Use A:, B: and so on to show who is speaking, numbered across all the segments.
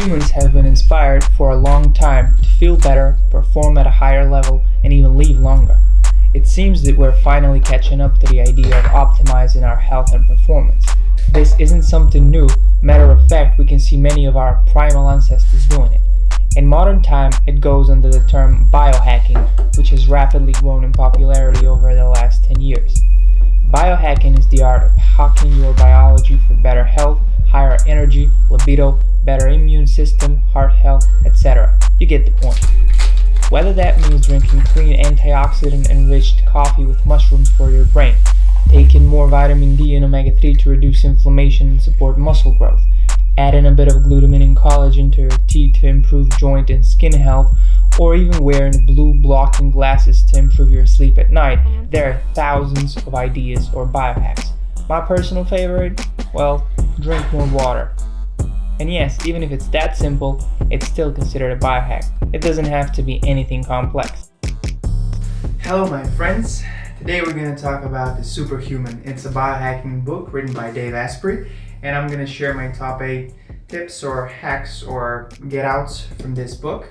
A: Humans have been inspired for a long time to feel better, perform at a higher level, and even live longer. It seems that we're finally catching up to the idea of optimizing our health and performance. This isn't something new. Matter of fact, we can see many of our primal ancestors doing it. In modern time, it goes under the term biohacking, which has rapidly grown in popularity over the last 10 years. Biohacking is the art of hacking your biology for better health, higher energy, libido, better immune system, heart health, etc. You get the point. Whether that means drinking clean antioxidant-enriched coffee with mushrooms for your brain, taking more vitamin D and omega-3 to reduce inflammation and support muscle growth, adding a bit of glutamine and collagen to your tea to improve joint and skin health, or even wearing blue blocking glasses to improve your sleep at night, there are thousands of ideas or biohacks. My personal favorite? Well, drink more water. And yes, even if it's that simple, it's still considered a biohack. It doesn't have to be anything complex.
B: Hello my friends, today we're going to talk about the SuperHuman. It's a biohacking book written by Dave Asprey, and I'm going to share my top 8 tips or hacks or get outs from this book.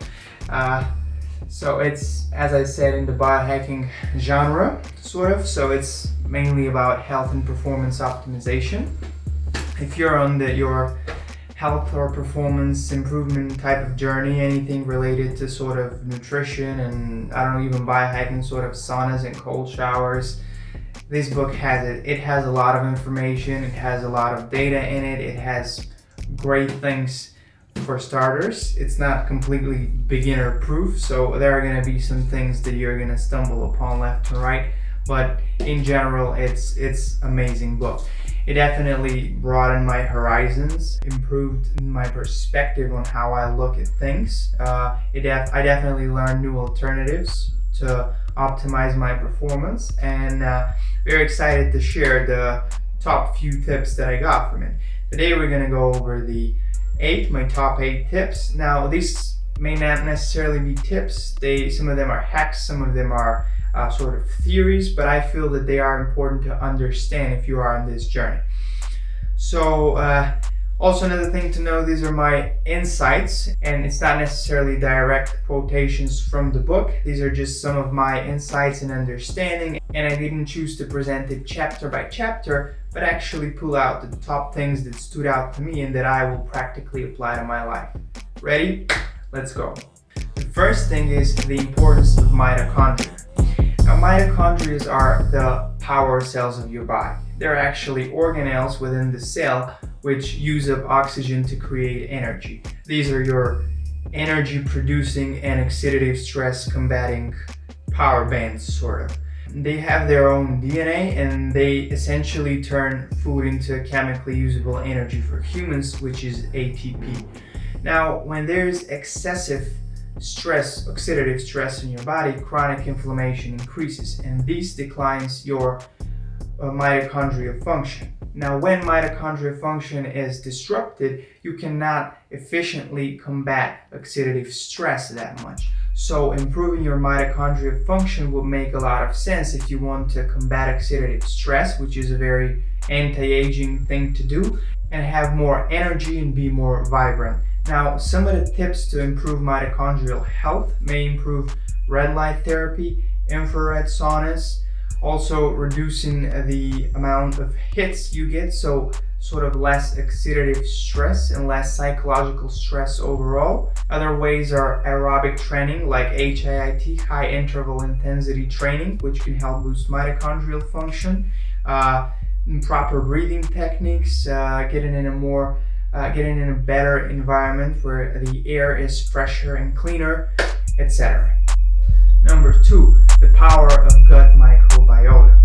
B: So it's, as I said, in the biohacking genre, sort of, so it's mainly about health and performance optimization. If you're on your health or performance improvement type of journey, anything related to sort of nutrition and even biohacking, sort of saunas and cold showers, this book has it. It has a lot of information, it has a lot of data in it, it has great things for starters. It's not completely beginner proof, so there are going to be some things that you're going to stumble upon left and right, but in general it's amazing book. It definitely broadened my horizons, improved my perspective on how I look at things. I definitely learned new alternatives to optimize my performance, and very excited to share the top few tips that I got from it. Today we're going to go over my top 8 tips. Now these may not necessarily be tips. Some of them are hacks, some of them are sort of theories, but I feel that they are important to understand if you are on this journey. So also another thing to know, these are my insights, and it's not necessarily direct quotations from the book. These are just some of my insights and understanding, and I didn't choose to present it chapter by chapter, but actually pull out the top things that stood out to me and that I will practically apply to my life. Ready? Let's go. The first thing is the importance of mitochondria. Now, mitochondria are the power cells of your body. They're actually organelles within the cell which use up oxygen to create energy. These are your energy producing and oxidative stress combating power bands, sort of. They have their own DNA, and they essentially turn food into chemically usable energy for humans, which is ATP. Now, when there's excessive stress, oxidative stress in your body, chronic inflammation increases, and this declines your mitochondrial function. Now, when mitochondrial function is disrupted, you cannot efficiently combat oxidative stress that much. So improving your mitochondrial function will make a lot of sense if you want to combat oxidative stress, which is a very anti-aging thing to do, and have more energy and be more vibrant. Now, some of the tips to improve mitochondrial health may improve red light therapy, infrared saunas, also reducing the amount of hits you get, so sort of less oxidative stress and less psychological stress overall. Other ways are aerobic training like HIIT, high interval intensity training, which can help boost mitochondrial function, proper breathing techniques, getting in a better environment where the air is fresher and cleaner, etc. Number 2, the power of gut microbiota.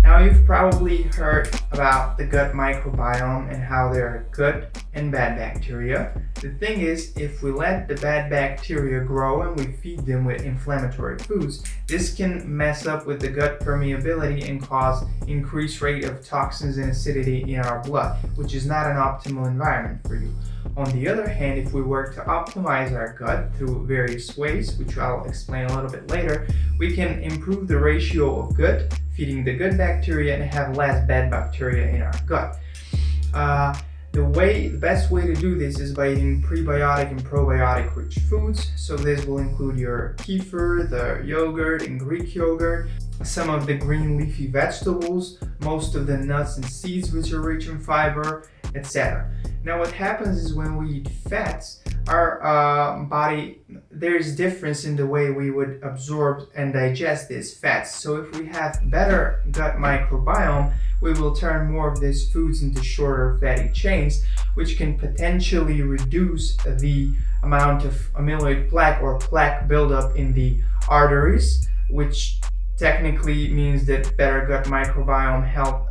B: Now, you've probably heard about the gut microbiome and how there are good and bad bacteria. The thing is, if we let the bad bacteria grow and we feed them with inflammatory foods, this can mess up with the gut permeability and cause increased rate of toxins and acidity in our blood, which is not an optimal environment for you. On the other hand, if we work to optimize our gut through various ways, which I'll explain a little bit later, we can improve the ratio of feeding the good bacteria and have less bad bacteria in our gut. The best way to do this is by eating prebiotic and probiotic rich foods. So this will include your kefir, the yogurt and Greek yogurt, some of the green leafy vegetables, most of the nuts and seeds which are rich in fiber, etc. Now what happens is when we eat fats, our body, there's difference in the way we would absorb and digest these fats. So if we have better gut microbiome, we will turn more of these foods into shorter fatty chains, which can potentially reduce the amount of amyloid plaque or plaque buildup in the arteries, which technically means that better gut microbiome health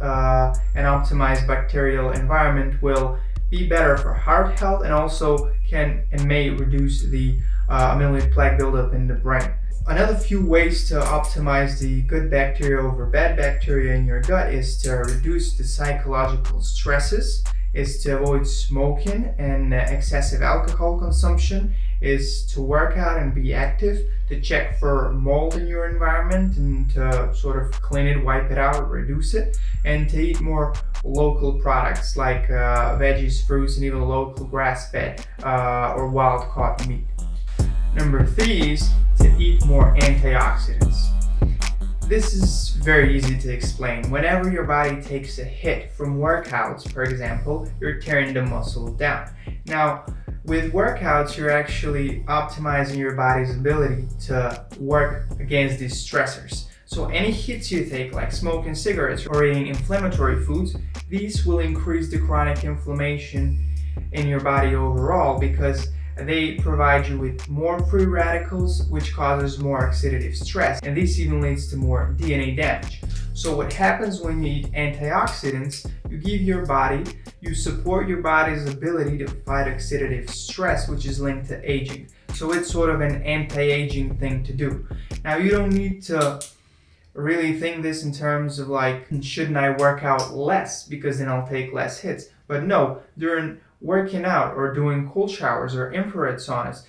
B: and optimized bacterial environment will be better for heart health, and also can and may reduce the amyloid plaque buildup in the brain. Another few ways to optimize the good bacteria over bad bacteria in your gut is to reduce the psychological stresses, is to avoid smoking and excessive alcohol consumption, is to work out and be active, to check for mold in your environment and to sort of clean it, wipe it out, reduce it, and to eat more local products like veggies, fruits, and even local grass-fed or wild-caught meat. Number 3 is to eat more antioxidants. This is very easy to explain. Whenever your body takes a hit from workouts, for example, you're tearing the muscle down. Now, with workouts, you're actually optimizing your body's ability to work against these stressors. So any hits you take, like smoking cigarettes or eating inflammatory foods, these will increase the chronic inflammation in your body overall, because they provide you with more free radicals, which causes more oxidative stress, and this even leads to more DNA damage. So what happens when you eat antioxidants, you support your body's ability to fight oxidative stress, which is linked to aging. So it's sort of an anti-aging thing to do. Now you don't need to really think this in terms of like, shouldn't I work out less because then I'll take less hits? But no, during working out or doing cold showers or infrared saunas,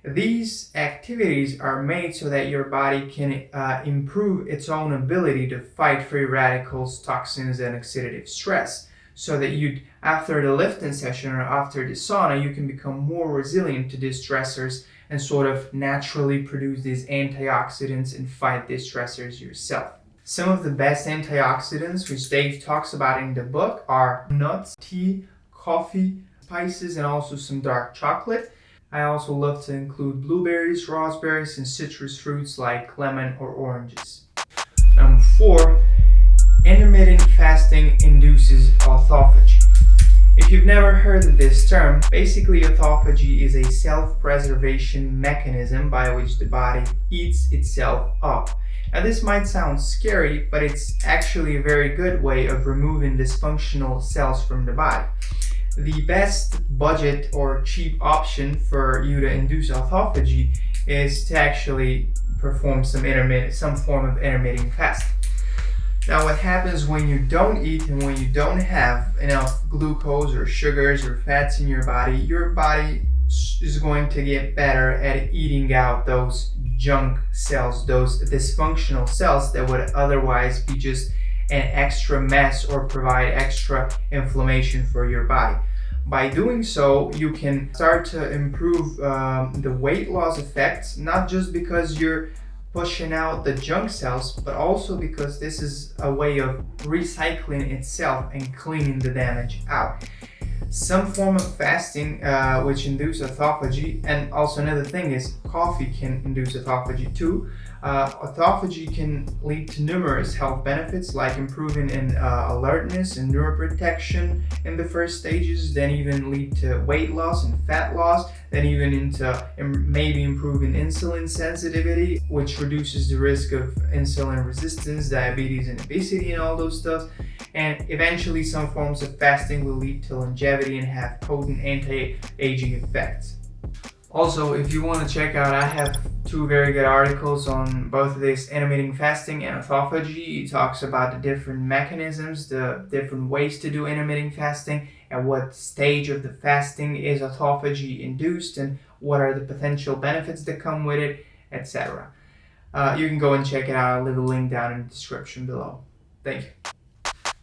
B: these activities are made so that your body can improve its own ability to fight free radicals, toxins, and oxidative stress, so that after the lifting session or after the sauna, you can become more resilient to these stressors and sort of naturally produce these antioxidants and fight these stressors yourself. Some of the best antioxidants, which Dave talks about in the book, are nuts, tea, coffee, spices, and also some dark chocolate. I also love to include blueberries, raspberries, and citrus fruits like lemon or oranges. Number 4, intermittent fasting induces autophagy. If you've never heard of this term, basically autophagy is a self-preservation mechanism by which the body eats itself up. Now this might sound scary, but it's actually a very good way of removing dysfunctional cells from the body. The best budget or cheap option for you to induce autophagy is to actually perform some form of intermittent fasting. Now what happens when you don't eat and when you don't have enough glucose or sugars or fats in your body is going to get better at eating out those junk cells, those dysfunctional cells that would otherwise be just an extra mess or provide extra inflammation for your body. By doing so, you can start to improve the weight loss effects, not just because you're pushing out the junk cells, but also because this is a way of recycling itself and cleaning the damage out. Some form of fasting which induce autophagy, and also another thing is coffee can induce autophagy too. Autophagy can lead to numerous health benefits, like improving in alertness and neuroprotection in the first stages, then even lead to weight loss and fat loss, then even into maybe improving insulin sensitivity, which reduces the risk of insulin resistance, diabetes, and obesity, and all those stuff. And eventually some forms of fasting will lead to longevity and have potent anti-aging effects. Also, if you want to check out, I have 2 very good articles on both of this, intermittent fasting and autophagy. It talks about the different mechanisms, the different ways to do intermittent fasting, and what stage of the fasting is autophagy induced, and what are the potential benefits that come with it, etc. You can go and check it out. I'll leave a link down in the description below. Thank you.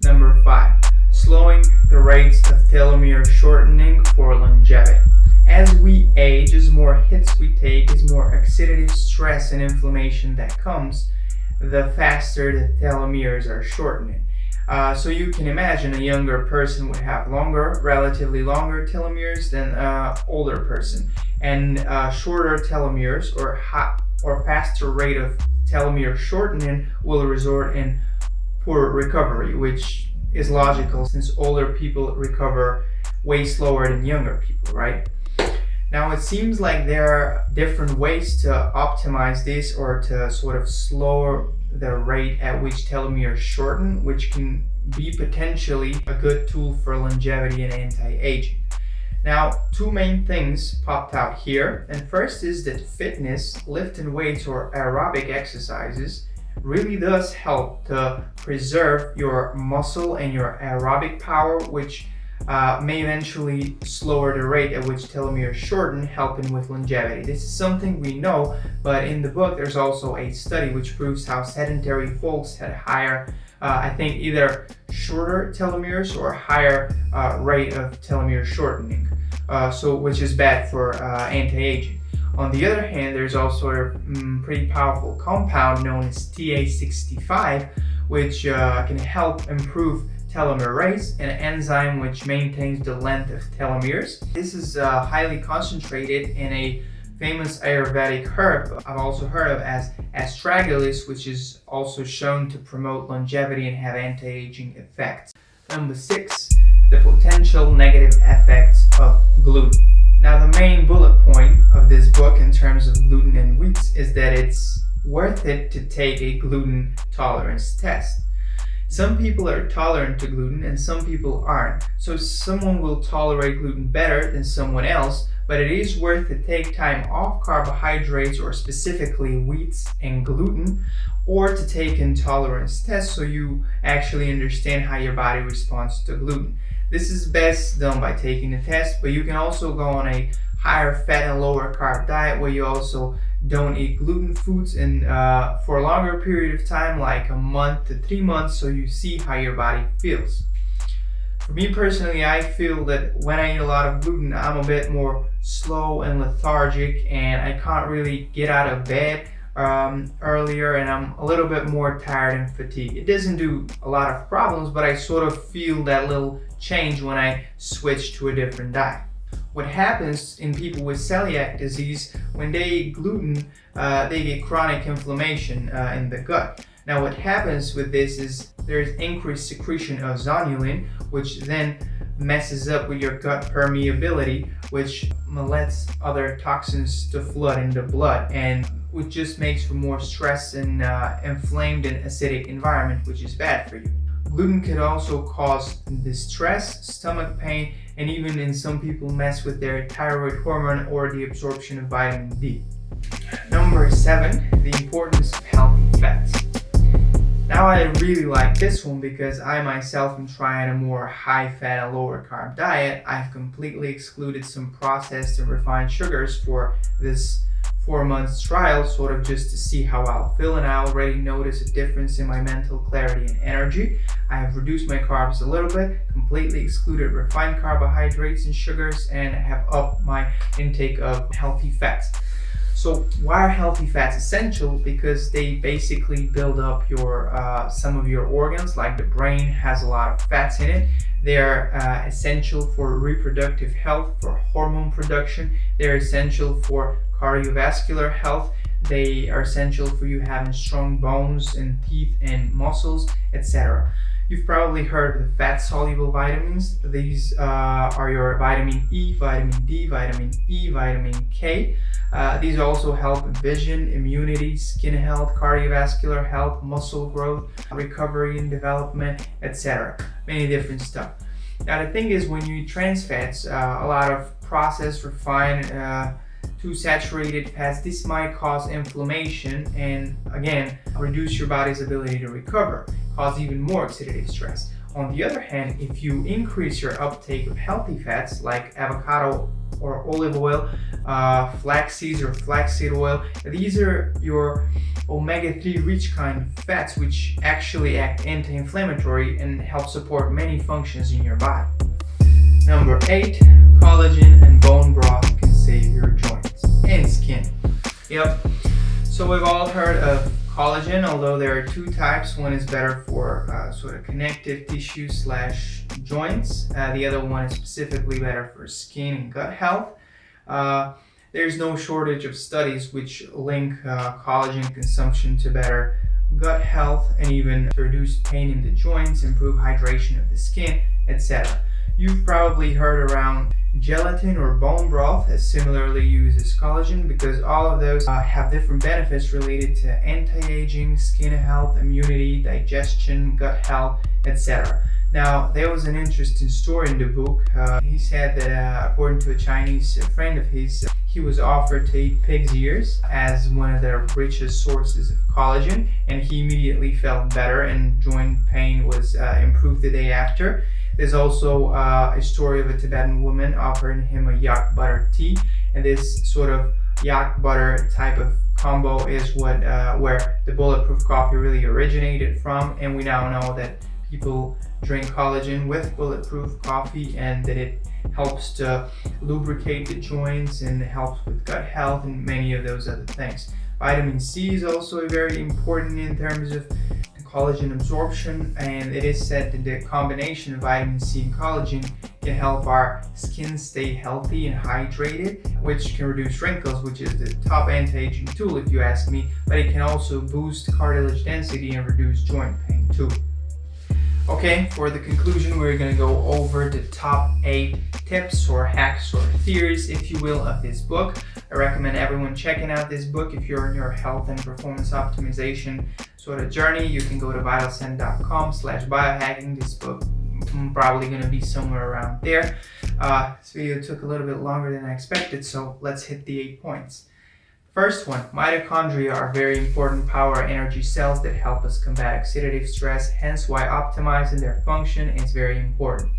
B: Number 5, slowing the rates of telomere shortening for longevity. As we age, as more hits we take, as more oxidative stress and inflammation that comes, the faster the telomeres are shortening. So you can imagine a younger person would have relatively longer telomeres than an older person, and shorter telomeres or faster rate of telomere shortening will result in poor recovery, which is logical since older people recover way slower than younger people, right? Now it seems like there are different ways to optimize this or to sort of slow the rate at which telomeres shorten, which can be potentially a good tool for longevity and anti-aging. Now, two main things popped out here, and first is that fitness, lifting weights or aerobic exercises really does help to preserve your muscle and your aerobic power, which may eventually slower the rate at which telomeres shorten, helping with longevity. This is something we know, but in the book there's also a study which proves how sedentary folks had higher, I think either shorter telomeres or higher rate of telomere shortening, which is bad for anti-aging. On the other hand, there's also a pretty powerful compound known as TA65, which can help improve telomerase, an enzyme which maintains the length of telomeres. This is highly concentrated in a famous Ayurvedic herb I've also heard of as astragalus, which is also shown to promote longevity and have anti-aging effects. Number 6, the potential negative effects of gluten. Now, the main bullet point of this book in terms of gluten and wheats is that it's worth it to take a gluten tolerance test. Some people are tolerant to gluten and some people aren't. So someone will tolerate gluten better than someone else, but it is worth to take time off carbohydrates or specifically wheats and gluten, or to take intolerance tests so you actually understand how your body responds to gluten. This is best done by taking a test, but you can also go on a higher fat and lower carb diet where you also don't eat gluten foods and for a longer period of time, like a month to 3 months, so you see how your body feels. For me personally, I feel that when I eat a lot of gluten, I'm a bit more slow and lethargic, and I can't really get out of bed earlier, and I'm a little bit more tired and fatigued. It doesn't do a lot of problems, but I sort of feel that little change when I switch to a different diet. What happens in people with celiac disease, when they eat gluten, they get chronic inflammation in the gut. Now what happens with this is there's increased secretion of zonulin, which then messes up with your gut permeability, which lets other toxins to flood in the blood, and which just makes for more stress and inflamed and acidic environment, which is bad for you. Gluten could also cause distress, stomach pain, and even in some people mess with their thyroid hormone or the absorption of vitamin D. Number 7, the importance of healthy fats. Now I really like this one because I myself am trying a more high fat and lower carb diet. I've completely excluded some processed and refined sugars for this 4 months trial, sort of just to see how I'll feel, and I already notice a difference in my mental clarity and energy. I have reduced my carbs a little bit, completely excluded refined carbohydrates and sugars, and have upped my intake of healthy fats. So why are healthy fats essential? Because they basically build up your some of your organs, like the brain has a lot of fats in it. They're essential for reproductive health, for hormone production. They're essential for cardiovascular health. They are essential for you having strong bones and teeth and muscles, etc. You've probably heard of the fat-soluble vitamins. These are your vitamin E, vitamin D, vitamin E, vitamin K. These also help vision, immunity, skin health, cardiovascular health, muscle growth, recovery and development, etc. Many different stuff. Now the thing is, when you eat trans fats, a lot of processed, refined, too saturated fats, this might cause inflammation and again reduce your body's ability to recover, cause even more oxidative stress. On the other hand, if you increase your uptake of healthy fats like avocado or olive oil, flax seeds or flaxseed oil, these are your omega-3 rich kind of fats which actually act anti-inflammatory and help support many functions in your body. Number 8, collagen and bone broth can save your joints and skin. Yep, so we've all heard of collagen, although there are two types. One is better for sort of connective tissue / joints. The other one is specifically better for skin and gut health. There's no shortage of studies which link collagen consumption to better gut health and even reduce pain in the joints, improve hydration of the skin, etc. You've probably heard around gelatin or bone broth as similarly used as collagen, because all of those have different benefits related to anti-aging, skin health, immunity, digestion, gut health, etc. Now, there was an interesting story in the book. He said that according to a Chinese friend of his, he was offered to eat pig's ears as one of the richest sources of collagen, and he immediately felt better and joint pain was improved the day after. There's also a story of a Tibetan woman offering him a yak butter tea, and this sort of yak butter type of combo is what where the bulletproof coffee really originated from, and we now know that people drink collagen with bulletproof coffee and that it helps to lubricate the joints and helps with gut health and many of those other things. Vitamin C is also very important in terms of collagen absorption, and it is said that the combination of vitamin C and collagen can help our skin stay healthy and hydrated, which can reduce wrinkles, which is the top anti-aging tool if you ask me, but it can also boost cartilage density and reduce joint pain too. Okay, for the conclusion, we're going to go over the top 8 tips or hacks or theories, if you will, of this book. I recommend everyone checking out this book. If you're in your health and performance optimization sort of journey, you can go to vitalcent.com/biohacking. This book probably going to be somewhere around there. This video took a little bit longer than I expected, so let's hit the 8 points. First one, mitochondria are very important power energy cells that help us combat oxidative stress, hence why optimizing their function is very important.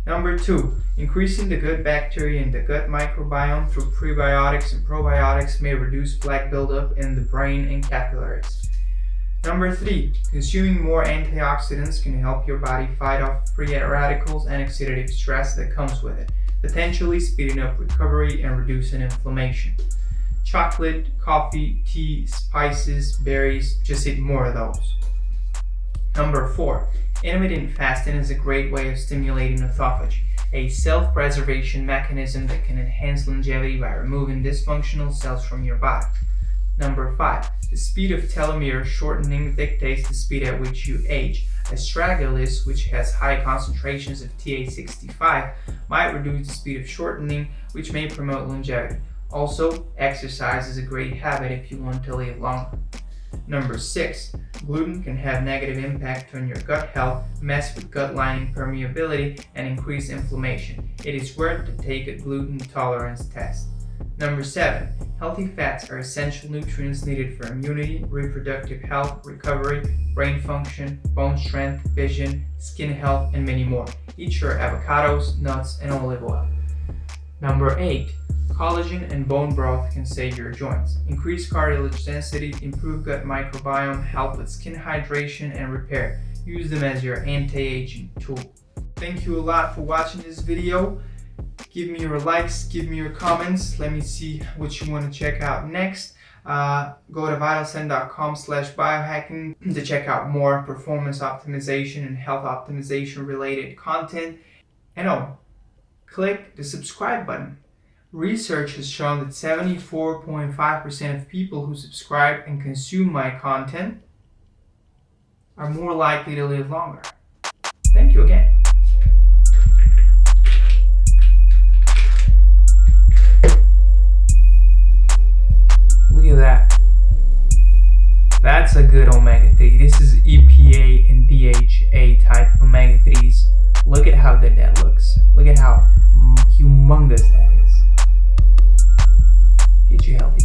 B: Number 2, increasing the gut bacteria in the gut microbiome through prebiotics and probiotics may reduce plaque buildup in the brain and capillaries. Number 3, consuming more antioxidants can help your body fight off free radicals and oxidative stress that comes with it, potentially speeding up recovery and reducing inflammation. Chocolate, coffee, tea, spices, berries, just eat more of those. Number 4, intermittent fasting is a great way of stimulating autophagy, a self-preservation mechanism that can enhance longevity by removing dysfunctional cells from your body. Number 5, the speed of telomere shortening dictates the speed at which you age. Astragalus, which has high concentrations of TA65, might reduce the speed of shortening, which may promote longevity. Also, exercise is a great habit if you want to live longer. Number 6, gluten can have negative impact on your gut health, mess with gut lining permeability, and increase inflammation. It is worth to take a gluten tolerance test. Number 7, healthy fats are essential nutrients needed for immunity, reproductive health, recovery, brain function, bone strength, vision, skin health, and many more. Eat your avocados, nuts, and olive oil. Number 8, collagen and bone broth can save your joints, increase cartilage density, improve gut microbiome, help with skin hydration and repair. Use them as your anti-aging tool. Thank you a lot for watching this video. Give me your likes, give me your comments. Let me see what you want to check out next. Go to vitalcent.com/biohacking to check out more performance optimization and health optimization related content. And click the subscribe button. Research has shown that 74.5% of people who subscribe and consume my content are more likely to live longer. Thank you again. Look at that. That's a good omega-3. This is EPA and DHA type of omega-3s. Look at how good that looks. Look at how humongous that is. Get you healthy.